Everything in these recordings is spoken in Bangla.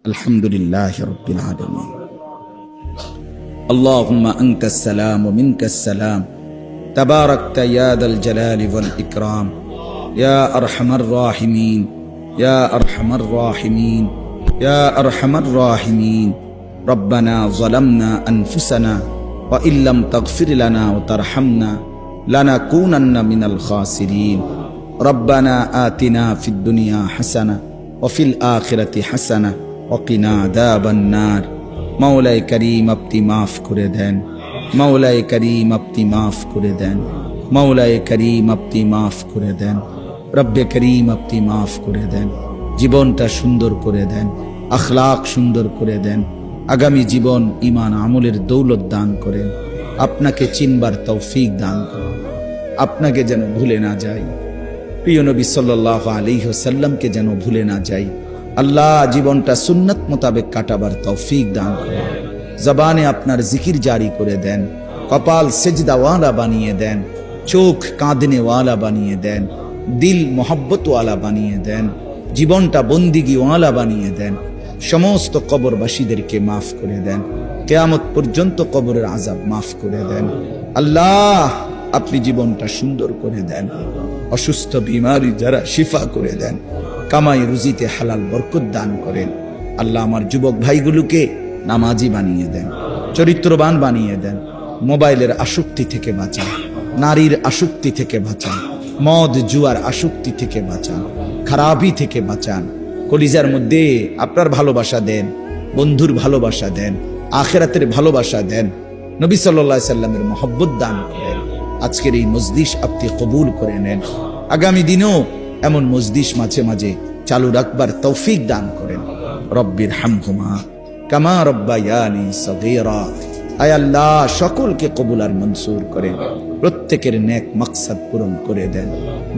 আলহামদুলিল্লাহি রাব্বিল আলামিন। আল্লাহুম্মা আনতাস সালাম ওয়া মিনকাস সালাম, তাবারাকতা ইয়া যাল জালালি ওয়াল ইকরাম, ইয়া আরহামার রাহিমিন, ইয়া আরহামার রাহিমিন, ইয়া আরহামার রাহিমিন। রব্বানা যালামনা আনফুসানা ওয়া ইল্লাম তাগফির লানা ওয়া তারহামনা লানাকুনান্না মিনাল খাসিরিন। রব্বানা আতিনা ফিদ দুনিয়া হাসানা ওয়া ফিল আখিরাতি হাসানা ওয়া কিনা আযাবান নার। মাওলাই করিম আপনি মাফ করে দেন, মাওলাই করিম আপনি মাফ করে দেন, মাওলাই করিম আপনি মাফ করে দেন, রব্বে করিম আপনি মাফ করে দেন। জীবনটা সুন্দর করে দেন, আখলাক সুন্দর করে দেন, আগামী জীবন ঈমান আমলের দৌলত দান করেন, আপনাকে চিনবার তৌফিক দান করেন, আপনাকে যেন ভুলে না যাই, প্রিয় নবী সাল্লাল্লাহু আলাইহি ওয়াসাল্লামকে যেন ভুলে না যাই। আল্লাহ জীবনটা সুন্নাত মোতাবেক কাটাবার তৌফিক দান করেন, জবানে আপনার জিকির জারি করে দেন, কপাল সেজদাওয়ালা বানিয়ে দেন, চোখ কাঁদনেওয়ালা বানিয়ে দেন, দিল মোহব্বতওয়ালা বানিয়ে দেন, জীবনটা বন্দিগিওয়ালা বানিয়ে দেন। সমস্ত কবরবাসীদেরকে মাফ করে দেন, কিয়ামত পর্যন্ত কবরের আযাব মাফ করে দেন। আল্লাহ আপনি জীবনটা সুন্দর করে দেন, অসুস্থ বিমারি যারা শিফা করে দেন, কামাই রুজিতে হালাল বরকত দান করেন। আল্লাহ আমার যুবক ভাইগুলোকে নামাজি বানিয়ে দেন, চরিত্রবান বানিয়ে দেন, মোবাইলের আসক্তি থেকে বাঁচান, নারীর আসক্তি থেকে বাঁচান, মদ জুয়ার আসক্তি থেকে বাঁচান, খারাপি থেকে বাঁচান। কলিজার মধ্যে আপনার ভালোবাসা দেন, বন্ধুর ভালোবাসা দেন, আখিরাতের ভালোবাসা দেন, নবী সাল্লাল্লাহু আলাইহি সাল্লামের মহব্বত দান করেন। আজকের এই মজলিস আপনি কবুল করে নেন, আগামী দিনেও এমন মজলিস মাঝে মাঝে চালু রাখবার তৌফিক দান করেন। রব্বির হামহুমা কামা রব্বায়ানি সগীরা। আয় আল্লাহ সকলকে কবুল আর মনসুর করেন, প্রত্যেকের নেক মাকসাদ পূরণ করে দেন,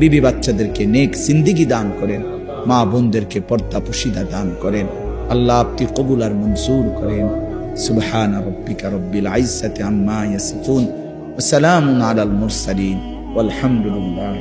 বিবি বাচ্চাদেরকে নেক জিন্দেগি দান করেন, মা বোনদেরকে পর্দা পুশিদা দান করেন। আল্লাহ আপনি কবুল আর মনসুর করেন। সুবহানা রাব্বিকা রব্বিল ইজ্জাতি আম্মা ইয়াসিফুন ওয়া সালামুন আলাল মুরসালিন ওয়ালহামদুলিল্লাহ।